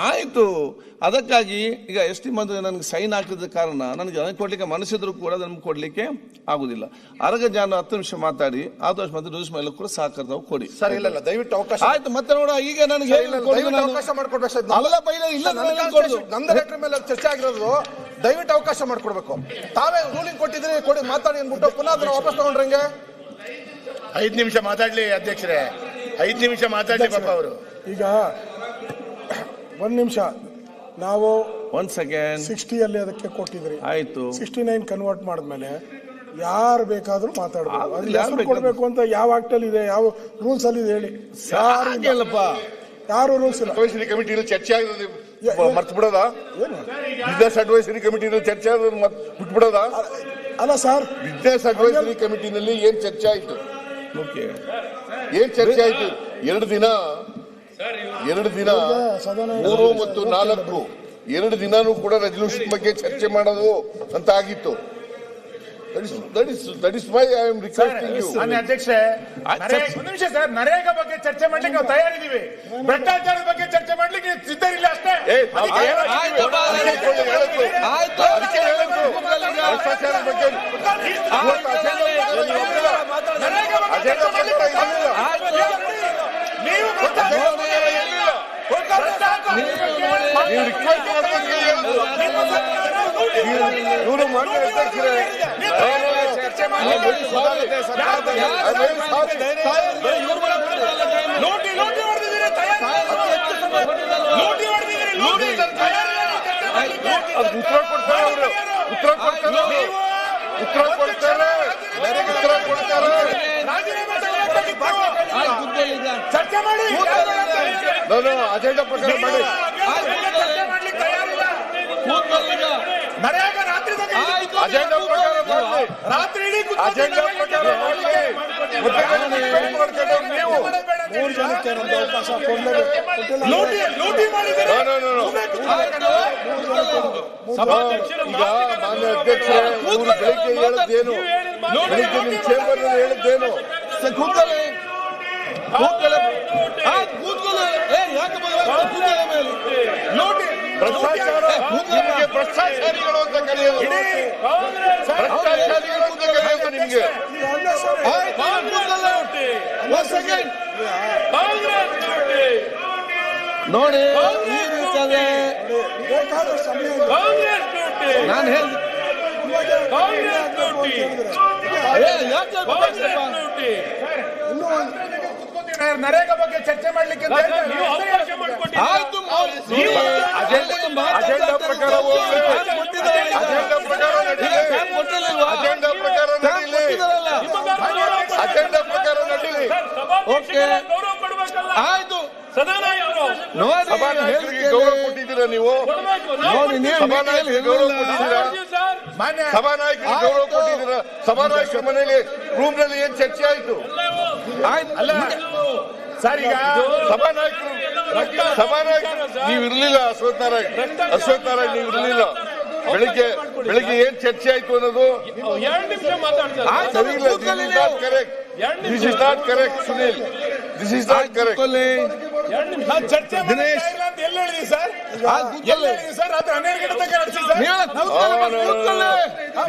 ಆಯ್ತು. ಅದಕ್ಕಾಗಿ ಈಗ ಎಸ್ ಟಿ ಮಂತ್ರಿ ನನಗೆ ಸೈನ್ ಹಾಕಿದ ಕಾರಣ ನನಗೆ ಕೊಡ್ಲಿಕ್ಕೆ ಮನಸ್ಸಿದ್ರು ಕೂಡ ನಮ್ಗೆ ಕೊಡ್ಲಿಕ್ಕೆ ಆಗುದಿಲ್ಲ. ಅರಗ ಜಾನ 10 ನಿಮಿಷ ಮಾತಾಡಿ ಆದಷ್ಟು ಮತ್ತೆ ರೂಲ್ಸ್ ಮೇಲೆ ಕೂಡ ಸಹಕಾರ ಕೊಡಿ ಸರ್. ಇಲ್ಲ ದಯವಿಟ್ಟು ಅವಕಾಶ ಆಯ್ತು. ಮತ್ತೆ ನೋಡ ಈಗ ನನಗೆ ಅವಕಾಶ ಮಾಡ್ಕೊಡ್ಬೇಕು. ನಂದ ಲೆಟರ್ ಮೇಲೆ ಚರ್ಚೆ ಆಗಿರೋದು, ದಯವಿಟ್ಟು ಅವಕಾಶ ಮಾಡ್ಕೊಡ್ಬೇಕು. ತಾವೇ ರೂಲಿಂಗ್ ಕೊಟ್ಟಿದ್ರಿ ಮಾತಾಡಿ ಅಂದ್ಬಿಟ್ಟು ಪುನಃ ಅದನ್ನ ವಾಪಸ್ ತಗೊಂಡ್ರಂಗೆ. 5 ನಿಮಿಷ ಮಾತಾಡ್ಲಿ ಅಧ್ಯಕ್ಷರೇ, 5 ನಿಮಿಷ ಮಾತಾಡ್ಲಿ ಪಾಪ ಅವರು. ಈಗ 1 ನಿಮಿಷ ನಾವು 1 ಸೆಕೆಂಡ್ 60 ಅಲ್ಲಿ ಅದಕ್ಕೆ ಕೊಟ್ಟಿದ್ರಿ. ಆಯ್ತು. 69 ಕನ್ವರ್ಟ್ ಮಾಡಿದ್ಮೇಲೆ ಯಾರು ಬೇಕಾದ್ರೂ ಮಾತಾಡ್ಬೋದು. ಕೊಡ್ಬೇಕು ಅಂತ ಯಾವ ಆಕ್ಟ್ ಅಲ್ಲಿ ಇದೆ, ಯಾವ ರೂಲ್ಸ್ ಅಲ್ಲಿ ಇದೆ ಹೇಳಿ? ಯಾರು ರೂಲ್ಸ್ ಇಲ್ಲ. ಅಡ್ವೈಸರಿ ಕಮಿಟಿಯಲ್ಲಿ ಚರ್ಚೆ ಆಗೋದು ಮರ್ತು ಬಿಡೋದಾ? ಬಿಸ್ನೆಸ್ ಅಡ್ವೈಸರಿ ಕಮಿಟಿನಲ್ಲಿ ಚರ್ಚೆ ಆಗೋದು ಬಿಟ್ಬಿಡೋದಾ? ಅಲ್ಲ ಸರ್, ಬಿಸ್ನೆಸ್ ಅಡ್ವೈಸರಿ ಕಮಿಟಿನಲ್ಲಿ ಏನ್ ಚರ್ಚೆ ಆಯ್ತು? ಏನ್ ಚರ್ಚೆ ಆಯ್ತು? 2 ದಿನ 3 ಮತ್ತು 4 2 ದಿನಾನೂ ಕೂಡ ರೆಸಲ್ಯೂಷನ್ ಬಗ್ಗೆ ಚರ್ಚೆ ಮಾಡೋದು ಅಂತ ಆಗಿತ್ತು. That is why I am requesting you. ಅಧ್ಯಕ್ಷೆ, ಒಂದು ನಿಮಿಷ ಸರ್, ನರೇಗಾ ಬಗ್ಗೆ ಚರ್ಚೆ ಮಾಡ್ಲಿಕ್ಕೆ ನಾವು ತಯಾರಿದ್ದೀವಿ, ಭ್ರಷ್ಟಾಚಾರದ ಬಗ್ಗೆ ಚರ್ಚೆ ಮಾಡ್ಲಿಕ್ಕೆ ಸಿದ್ಧರಿಲ್ಲ ಅಷ್ಟೇ. ಚರ್ಚೆ ಮಾಡಿ ಅಜೆಂಡಾ ಪ್ರಕಾರ ಮಾಡಿ. ನರೇಗಾ ರಾತ್ರಿ ಅಜೆಂಡಾ ಪ್ರಕಾರ ಮಾಡಿ. ರಾತ್ರಿ ಇಡೀ ಅಜೆಂಡಾ ಪ್ರಕಾರ ಮಾಡಿ. ನೀವು 3 ಜನಕ್ಕೆ ಅವಕಾಶ ಕೊಡಲೇಬೇಕು. ಲೂಟಿ ಮಾಡಿದರೆ ಈಗ ಮಾನ್ಯ ಅಧ್ಯಕ್ಷರೇ, ಇವರು ಬೆಳಿಗ್ಗೆ ಹೇಳಿದ್ದೇನು? ಬೆಳಿಗ್ಗೆ ನಿಮ್ಮ ಚೇಂಬರ್ ನಲ್ಲಿ ಹೇಳಿದ್ದೇನು? ಭ್ರಷ್ಟಾಚಾರ, ನಿಮಗೆ ಭ್ರಷ್ಟಾಚಾರಿಗಳು ಅಂತ ಕರೆಯೋದು, ಭ್ರಷ್ಟಾಚಾರಿಗಳು ಅಂತ ಕರೆಯೋದು ನಿಮಗೆ. ನೋಡಿ ಈ ರೀತಿಯಾಗಿ ನಾನು ನರೇಗಾ ಬಗ್ಗೆ ಚರ್ಚೆ ಮಾಡ್ಲಿಕ್ಕೆ ಆಯ್ತು. ಅಜೆಂಡಾ ಪ್ರಕಾರ ಹೋಗ್ಬೇಕು. ಅಜೆಂಡಾ ಪ್ರಕಾರ ನಡೀಲಿ. ಅಜೆಂಡಾ ಪ್ರಕಾರ ನಡೀಲಿ. ಅಜೆಂಡಾ ಪ್ರಕಾರ ನಡೀಲಿ. ಓಕೆ ಆಯ್ತು. ಸಭಾನಾಯಕರಿಗೆ ಗೌರವ ಕೊಟ್ಟಿದ್ದೀರಾ ನೀವು? ಸಭಾನಾಯಕರಿಗೆ ಗೌರವ ಕೊಟ್ಟಿದ್ದೀರಾ? ಸಭಾನಾಯಕರಿಗೆ ಗೌರವ ಕೊಟ್ಟಿದ್ದೀರಾ? ಸಭಾನಾಯಕರ ಮನೆಯಲ್ಲಿ ರೂಮ್ ನಲ್ಲಿ ಏನ್ ಚರ್ಚೆ ಆಯ್ತು? ಸರ್, ಈಗ ಸಭಾನಾಯಕರು ನೀವು ಇರ್ಲಿಲ್ಲ. ಅಶ್ವಥ್ ನಾರಾಯಣ್ ನೀವು ಇರ್ಲಿಲ್ಲ. ಬೆಳಿಗ್ಗೆ ಏನ್ ಚರ್ಚೆ ಆಯ್ತು ಅನ್ನೋದು ಸರಿ ಇಲ್ಲ. This is not correct. This is not correct Sunil. This is not correct. ಚರ್ಚೆ ದಿನೇಶ್ ಎಲ್ಲ ಹೇಳಿದ್ರಿ ಸರ್. ಸರ್ ರಾತ್ರಿ 12 ಗಂಟೆ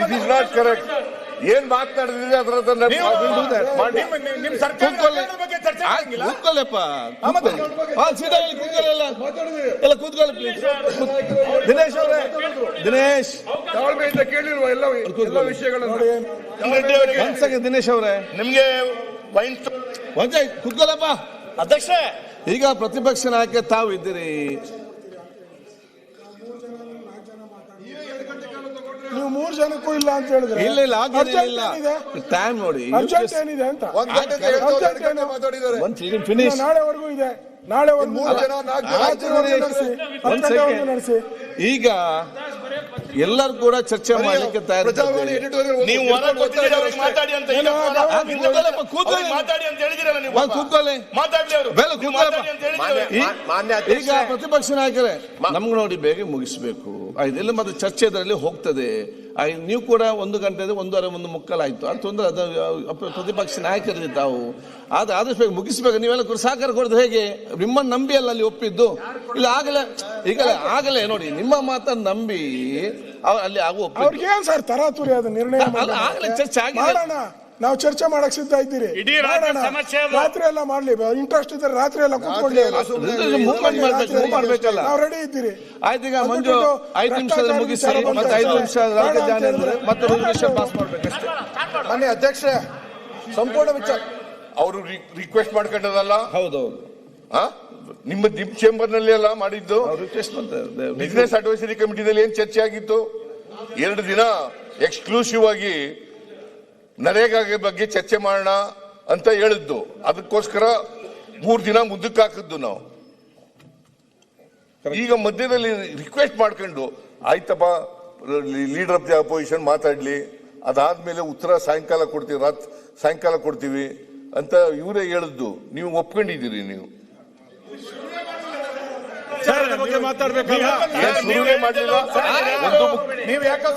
ದಿಸ್ ಇಸ್ ನಾಟ್ ಕರೆಕ್ಟ್. ಏನ್ ಮಾತನಾಡಿದ್ರೆ ಅದರ ನಿಮ್ ಸರ್ಕಾರ ಬಗ್ಗೆ ಚರ್ಚೆ ಆಗಿಲ್ಲ. ಕೂತ್ಕೊಳ್ಳಪ್ಪ, ಎಲ್ಲ ಕೂತ್ಕೊಳ್ಳಿ ಪ್ಲೀಸ್. ದಿನೇಶ್ ಅವರೇ, ದಿನೇಶ್ ತಾಳ್ಮೆಯಿಂದ ಕೇಳಿರುವ ಎಲ್ಲ ವಿಷಯಗಳನ್ನು ದಿನೇಶ್ ಅವರೇ ನಿಮ್ಗೆ ಕೂತ್ಕೊಳ್ಳಪ್ಪ. ಅಧ್ಯಕ್ಷ, ಈಗ ಪ್ರತಿಪಕ್ಷ ನಾಯಕ ತಾವು ಇದ್ದೀರಿ. ನೀವು 3 ಜನಕ್ಕೂ ಇಲ್ಲ ಅಂತ ಹೇಳಿದ್ರೆ ಇಲ್ಲ ಟೈಮ್ ನೋಡಿ. ಅರ್ಜೆಂಟ್ ಏನಿದೆ ಅಂತ ಫಿನಿಶ್. ನಾಳೆವರೆಗೂ ಇದೆ. ನಾಳೆವರೆಗೂ ನಡೆಸಿ. ಈಗ ಎಲ್ಲರೂ ಕೂಡ ಚರ್ಚೆ ಮಾಡ್ಲಿಕ್ಕೆ ಪ್ರಜಾವಾಣಿ ತಯಾರಿ. editorial ನೀವು ಹೊರಗೆ ಗೊತ್ತಿದ್ದೀರಿ ಅವ್ರಿಗೆ ಮಾತಾಡಿ ಅಂತ ಈಗ ಕೂತ್ಕೊಳ್ಳಿ. ಮಾತಾಡಿ ಅಂತ ಹೇಳಿದಿರಲ್ಲ ನೀವು. ಕೂತ್ಕೊಳ್ಳಿ. ಮಾತಾಡ್ಲಿ ಅವರು. ಬೇಗ ಕೂತ್ಕೊಳ್ಳಿ. ಮಾತಾಡಿ ಅಂತ ಹೇಳಿದಿರಲ್ಲ. ಮಾನ್ಯ ಈಗ ಪ್ರತಿಪಕ್ಷ ನಾಯಕರೇ ನಮ್ಗೆ ನೋಡಿ ಬೇಗ ಮುಗಿಸ್ಬೇಕು. ಇದೆಲ್ಲ ಮತ್ತೆ ಚರ್ಚೆ ಇದರಲ್ಲಿ ಹೋಗ್ತದೆ. ನೀವು ಕೂಡ 1 ಗಂಟೆ 1:30 ಆಯ್ತು ಅದು ತೊಂದರೆ. ಅದು ಪ್ರತಿಪಕ್ಷ ನಾಯಕರಿದೆ ತಾವು ಆದಷ್ಟು ಬೇಗ ಮುಗಿಸ್ಬೇಕು. ನೀವೆಲ್ಲ ಸಹಕಾರ ಕೊಡೋದು ಹೇಗೆ? ನಿಮ್ಮನ್ನು ನಂಬಿ ಅಲ್ಲ ಅಲ್ಲಿ ಒಪ್ಪಿದ್ದು. ಇಲ್ಲ ಆಗಲೇ ನೋಡಿ ನಿಮ್ಮ ಮಾತನ್ನು ನಂಬಿ ಅಲ್ಲಿ ಅವ್ರಿಗೆ ಏನ್ ಸರ್ ತರಾತುರಿ ಅದು ನಿರ್ಣಯ ಆಗಲೇ ಚರ್ಚೆ ಆಗಿದೆ. ನಾವು ಚರ್ಚೆ ಮಾಡಕ್ ಸಿದ್ಧ ಇದ್ದೀರಿ. ಇಡೀ ರಾಜ್ಯದ ಸಮಸ್ಯೆ ಅದು. ರಾತ್ರಿ ಎಲ್ಲ ಮಾಡ್ಲಿ, ಇಂಟ್ರೆಸ್ಟ್ ಇದ್ರೆ ರಾತ್ರಿ ಎಲ್ಲ ಕೂತ್ಕೊಳ್ಳಿ. ಮಾಡ್ಬೇಕಲ್ಲ. ನಾವು ರೆಡಿ ಇದ್ದೀರಿ. ಆಯ್ತು, ಈಗ ಮಂಜು 5 ನಿಮಿಷದಲ್ಲಿ ಮುಗಿಸಿ ಮತ್ತೆ 5 ನಿಮಿಷ ಮತ್ತೆ 2 ನಿಮಿಷ ಪಾಸ್ ಮಾಡ್ಬೇಕಷ್ಟೇ. ಮಾನ್ಯ ಅಧ್ಯಕ್ಷರೇ, ಸಂಪೂರ್ಣ ವಿಚಾರ ಅವರು ರಿಕ್ವೆಸ್ಟ್ ಮಾಡ್ಕೊಂಡದಲ್ಲ. ಹೌದೌದು, ನಿಮ್ಮ ಚೇಂಬರ್ ನಲ್ಲಿ ಎಲ್ಲ ಮಾಡಿದ್ದು. ರಿಕ್ವೆಸ್ಟ್ ಮಾಡ್ತಾರೆ. ಬಿಸಿನೆಸ್ ಅಡ್ವೈಸರಿ ಕಮಿಟಿದಲ್ಲಿ ಏನ್ ಚರ್ಚೆ ಆಗಿತ್ತು? 2 ದಿನ ಎಕ್ಸ್ಕ್ಲೂಸಿವ್ ಆಗಿ ನರೇಗಾ ಬಗ್ಗೆ ಚರ್ಚೆ ಮಾಡೋಣ ಅಂತ ಹೇಳಿದ್ದು. ಅದಕ್ಕೋಸ್ಕರ 3 ದಿನ ಮುಂದಕ್ಕೆ ಹಾಕಿದ್ದು ನಾವು. ಈಗ ಮಧ್ಯದಲ್ಲಿ ರಿಕ್ವೆಸ್ಟ್ ಮಾಡ್ಕೊಂಡು ಆಯ್ತಪ್ಪ ಲೀಡರ್ ಆಫ್ ದಿ ಅಪೋಸಿಷನ್ ಮಾತಾಡ್ಲಿ, ಅದಾದ್ಮೇಲೆ ಉತ್ತರ ಸಾಯಂಕಾಲ ಕೊಡ್ತೀವಿ ಅಂತ ಇವರೇ ಹೇಳಿದ್ದು. ನೀವು ಒಪ್ಕೊಂಡಿದ್ದೀರಿ. ನೀವು ಮಾತಾಡ್ಬೇಕಲ್ಲ. ಶುರುವೇ ಮಾಡಲಿಲ್ಲ.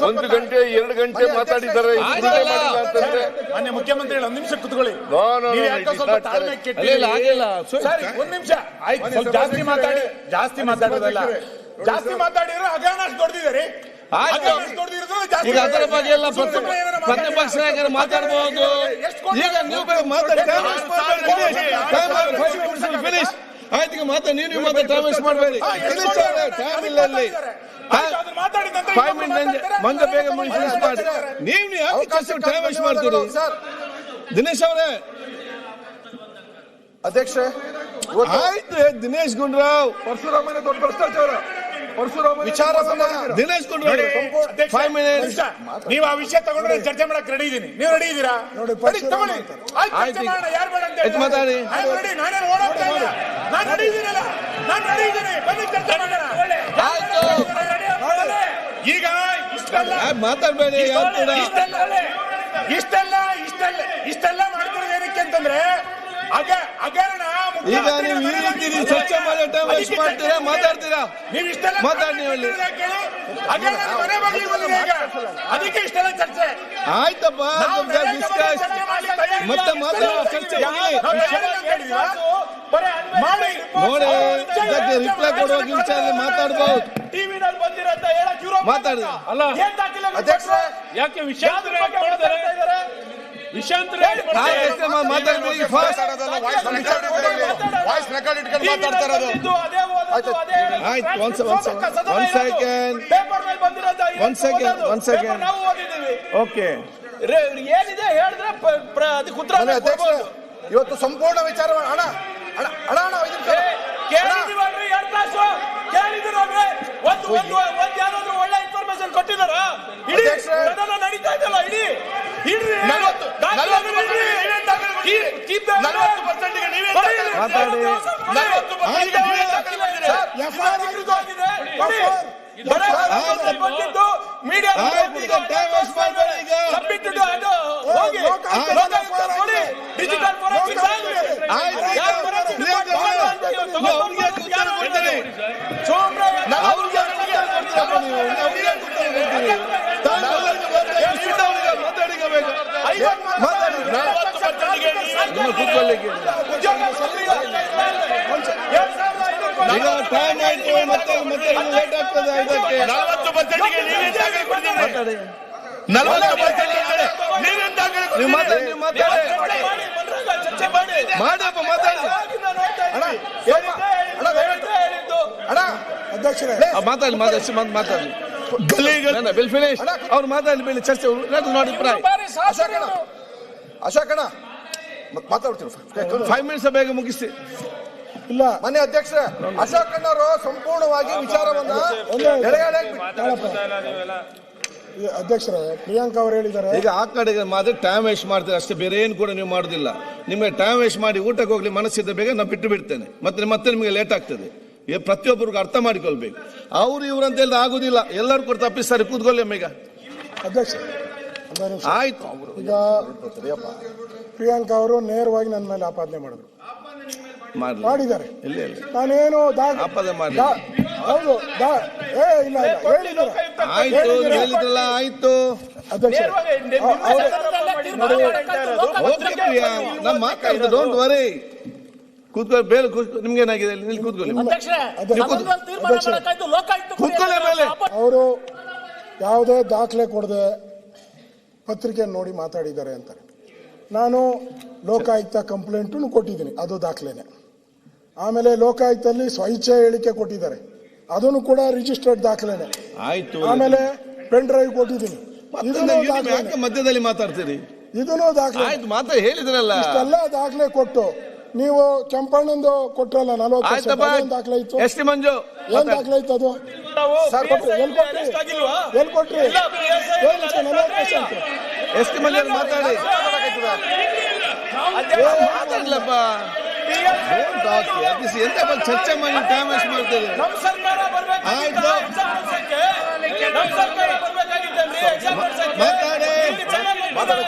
1 ಗಂಟೆ 2 ಗಂಟೆ ಮಾತಾಡಿದ್ದಾರೆ. ಅಂತಂದ್ರೆ ಮಾನ್ಯ ಮುಖ್ಯಮಂತ್ರಿಗಳು 1 ನಿಮಿಷ ಕುತ್ಕೊಳ್ಳಿ. ಆಗಿಲ್ಲ. 1 ನಿಮಿಷ ಆಯ್ತು. ಸ್ವಲ್ಪ ಜಾಸ್ತಿ ಮಾತಾಡೋದಲ್ಲ. ಜಾಸ್ತಿ ಮಾತಾಡಿದ್ರೆ ಹಗರಣ ದೊಡ್ಡದಿದ್ದಾರೆ. ಈಗ ಅದರ ಬಗ್ಗೆ ಎಲ್ಲ ಪ್ರತಿಪಕ್ಷ ನಾಯಕರು ಮಾತಾಡಬಹುದು. ಈಗ ನೀವು ಮಾತಾಡಿ ಫಿನಿಶ್ ಆಯ್ತು. ಈಗ ಮಾತಾಡಿ, ನೀವು ಮಾತಾಡಿ, ಟೈಮ್ ವೇಸ್ಟ್ ಮಾಡಬೇಡಿ. ಟೈಮ್ ಇಲ್ಲ ಅಲ್ಲಿ. 5 ಮಿನಿಟ್ ಮಂಜ ಬೇಗ ಫಿನಿಶ್ ಮಾಡಿ. ನೀವು ಯಾಕೆ ಟೈಮ್ ವೇಸ್ಟ್ ಮಾಡ್ತೀರಿ? ದಿನೇಶ್ ಅವರೇ, ಅಧ್ಯಕ್ಷರೇ, ಆಯ್ತು. ದಿನೇಶ್ ಗುಂಡೂರಾವ್, ಪರಶುರಾಮನೇ ದೊಡ್ಡ ಭ್ರಷ್ಟಾಚಾರ. ವಿಚಾರವನ್ನ ದಿನೇಶ್ ಗುಂಡೂರಾವ್ 5 ಮಿನಿಟ್ಸ್. ನೀವು ಆ ವಿಷಯ ತಗೊಂಡ್ರೆ ಚರ್ಚೆ ಮಾಡಕ್ ರೆಡಿ ಇದೀನಿ. ನೀವು ರೆಡಿ ಇದ್ದೀರಾ? ತಗೊಳ್ಳಿ. ಆಯ್ತು, ಯಾರು ಬೇಡ ಅಂತ ಮಾತಾಡಿ. ನಾನೇನು ಓಡೋಗ್ತಾ ಇಲ್ಲ. ನಾನು ರೆಡಿ ಇದ್ದೀನಲ್ಲ. ನಾನು ರೆಡಿ ಇದ್ದೀನಿ. ಬನ್ನಿ ಚರ್ಚೆ ಮಾಡೋಣ. ಆಯ್ತು, ಈಗ ಇಷ್ಟೆಲ್ಲ ಮಾತಾಡ್ಬೇಡಿ. ಯಾರು ಕೂಡ ಇಷ್ಟೆಲ್ಲ ಮಾಡ್ತಿರೋದು ಏನಕ್ಕೆ ಅಂತಂದ್ರೆ ಹಗರಣ. ಈಗ ನೀವು ಈ ರೀತಿ ಚರ್ಚೆ ಮಾಡಿ ಟೈಮ್ ವೇಸ್ಟ್ ಮಾಡ್ತೀರಾ? ಮಾತಾಡ್ತೀರಾ? ನೀವು ಇಷ್ಟೆಲ್ಲ ಮಾತಾಡಿ. ನೀವು ಅಲ್ಲಿ ಮನೆ ಬಗ್ಗೆ ಅದಕ್ಕೆ ಇಷ್ಟೆಲ್ಲ ಚರ್ಚೆ. ಆಯ್ತಪ್ಪ, ಡಿಸ್ಕಸ್ ಮತ್ತೆ ಮಾತಾಡುವ ಚರ್ಚೆ ಮಾಡಿ ನೋಡಿ. ಇದಕ್ಕೆ ರಿಪ್ಲೈ ಕೊಡುವಾಗ ವಿಚಾರ ಮಾತಾಡಬಹುದು. ಟಿವಿನಲ್ಲಿ ಬಂದಿರಂತ ಹೇಳಕ್ ಇರೋ ಮಾತಾಡಿ. ಅಲ್ಲ, ಅಧ್ಯಕ್ಷರೇ, ಯಾಕೆ ವಿಷಯಾಂತರ ಮಾತಾಡ್ತೀವಿ ಫಾಸ್ಟ್. ವಾಯ್ಸ್ ರೆಕಾರ್ಡ್ ಇಟ್ಕೊಂಡು ಮಾತಾಡ್ತಾ ಇರೋದು. ಆಯ್ತು, ಒನ್ ಸೆಕೆಂಡ್. ಓಕೆ, ಏನಿದೆ ಹೇಳಿದ್ರೆ ಅದಕ್ಕೆ ಉತ್ತರ. ಅಧ್ಯಕ್ಷರೇ, ಇವತ್ತು ಸಂಪೂರ್ಣ ವಿಚಾರ ಅಣ್ಣ ಕೇಳಿದಿವಲ್ರಿ 2 ತಾಸು ಕೇಳಿದಿರಲ್ರಿ. ಒಂದು ಯಾರಾದ್ರೂ ಒಳ್ಳೆ ಇನ್ಫಾರ್ಮೇಶನ್ ಕೊಟ್ಟಿದಾರ? ಇಡೀ ಸದನ ನಡೀತಾ ಇದೆಯಲ್ಲ, ಇಡೀ 40% ನೀವೇ ಬಂದಿದ್ದು ಮೀಡಿಯಾ ಡಿಜಿಟಲ್ ಫೋರೆನ್ಸಿಕ್ಸ್ ಈಗ ಟೈಮ್ ಆಯ್ತು. ಮತ್ತೆ ಲೇಟ್ ಆಗ್ತದೆ. ಇದಕ್ಕೆ 40% ನೀವೇ ದಾಖಲೆ ಕೊಡ್ತೀರಿ. ಮಾತಾಡಿ. 40% ನೀವು ಮಾತಾಡಿ. ಮಾಡಪ್ಪ, ಮಾತಾಡಿ. ಅಧ್ಯಕ್ಷರೇ, ಮಾತಾಡಿ. Bill finish. ಅವ್ರು ಮಾತಾಡಿ ಬಿಲ್ ಚರ್ಚೆ ನೋಡಿ. ಅಶೋಕಣ್ಣ ಮಾತಾಡ್ತೀವಿ. 5 ಮಿನಿಟ್ಸ್ ಬೇಗ ಮುಗಿಸಿ. ಇಲ್ಲ ಮನೆ ಅಧ್ಯಕ್ಷರೇ, ಅಶೋಕಣ್ಣವರು ಸಂಪೂರ್ಣವಾಗಿ ವಿಚಾರವನ್ನ ಅಧ್ಯಕ್ಷರೇ, ಪ್ರಿಯಾಂಕಾ ಅವರು ಹೇಳಿದ್ದಾರೆ. ಈಗ ಆ ಕಡೆಗೆ ಮಾತ್ರ ಟೈಮ್ ವೇಸ್ಟ್ ಮಾಡ್ತೀರಿ ಅಷ್ಟೇ, ಬೇರೆ ಏನು ಕೂಡ ನೀವು ಮಾಡೋದಿಲ್ಲ. ನಿಮಗೆ ಟೈಮ್ ವೇಸ್ಟ್ ಮಾಡಿ ಊಟಕ್ಕೆ ಹೋಗ್ಲಿ ಮನಸ್ಸಿದ್ದ ಬೇಗ ನಾನು ಬಿಟ್ಟು ಬಿಡ್ತೇನೆ. ಮತ್ತೆ ನಿಮಗೆ ಲೇಟ್ ಆಗ್ತದೆ. ಪ್ರತಿಯೊಬ್ಬರಿಗೂ ಅರ್ಥ ಮಾಡಿಕೊಳ್ಬೇಕು. ಅವ್ರು ಇವ್ರಂತ ಹೇಳಿದ್ರೆ ಆಗುದಿಲ್ಲ, ಎಲ್ಲರೂ ಕೂಡ ತಪ್ಪಿಸ್ತಾರೆ. ಕೂತ್ಕೊಳ್ಳಿ ಅಮ್ಮ. ಈಗ ಅಧ್ಯಕ್ಷ ಒಂದೇ ನಿಮಿಷ. ಆಯ್ತು, ಈಗ ಪ್ರಿಯಾಂಕಾ ಅವರು ನೇರವಾಗಿ ನನ್ನ ಮೇಲೆ ಆಪಾದನೆ ಮಾಡಿದ್ರು, ಮಾಡಿದ್ದಾರೆ. ಇಲ್ಲ ಇಲ್ಲ, ನಾನೇನು ಆಪಾದನೆ ಮಾಡಿ. ಹೌದು ಇಲ್ಲ ಹೇಳಿದ್ದಾರೆ. ಆಯ್ತು ಹೇಳಿದ್ರಲ್ಲ, ಆಯ್ತು. ಅಧ್ಯಕ್ಷ ಓಕೆ ಪ್ರಿಯಾ, ನಾವು ಮಾತಾಡಿದ್ದು, ಡೋಂಟ್ ವರಿ. ಕೂತ್ಕೊಳ್ಳಿ, ಬೇರೆ ನಿಮ್ಗೆ ಏನಾಗಿದೆ ಇಲ್ಲಿ ಕೂತ್ಕೊಳ್ಳಿ. ಕೂತ್ಕೊಳ್ಳಿ ಮೇಲೆ. ಅವರು ಯಾವುದೇ ದಾಖಲೆ ಕೊಡದೆ ಪತ್ರಿಕೆ ನೋಡಿ ಮಾತಾಡಿದ್ದಾರೆ ಅಂತಾರೆ. ನಾನು ಲೋಕಾಯುಕ್ತ ಕಂಪ್ಲೇಂಟು ಕೊಟ್ಟಿದ್ದೀನಿ, ಅದು ದಾಖಲೆನೆ. ಆಮೇಲೆ ಲೋಕಾಯುಕ್ತಲ್ಲಿ ಸ್ವಇಚ್ಛೆ ಹೇಳಿಕೆ ಕೊಟ್ಟಿದ್ದಾರೆ, ಅದನ್ನು ಕೂಡ ರಿಜಿಸ್ಟರ್ಡ್ ದಾಖಲೆನೆ. ಆಯ್ತು. ಆಮೇಲೆ ಪೆನ್ ಡ್ರೈವ್ ಕೊಟ್ಟಿದ್ದೀನಿ, ಇದನ್ನು ಮಧ್ಯದಲ್ಲಿ ಮಾತಾಡ್ತೀರಿ. ಇದನ್ನು ದಾಖಲೆ. ಆಯ್ತು, ಮಾತಾ ಹೇಳಿದ್ರಲ್ಲ. ಇಷ್ಟೆಲ್ಲ ದಾಖಲೆ ಕೊಟ್ಟು ನೀವು ಕೆಂಪಣ್ಣಂದು ಕೊಟ್ರಲ್ಲ 40% ದಾಖಲೆ ಇತ್ತು. ಎಷ್ಟು ಮಂಜು ಏನ್ ದಾಖಲೆ ಇತ್ತು ಅದು? ಎಲ್ಲಿ ಕೊಟ್ರಿ? 40%. ಎಷ್ಟು ಮಂದಿ ಮಾತಾಡಿ ಮಾತಾಡ್ಲಪ್ಪ. ಎಂತ ಚರ್ಚೆ ಮಾಡಿ ಟೈಮ್ ವೇಸ್ಟ್ ಮಾಡ್ತೇವೆ. ಆಯ್ತು, ಮಾತಾಡಿ.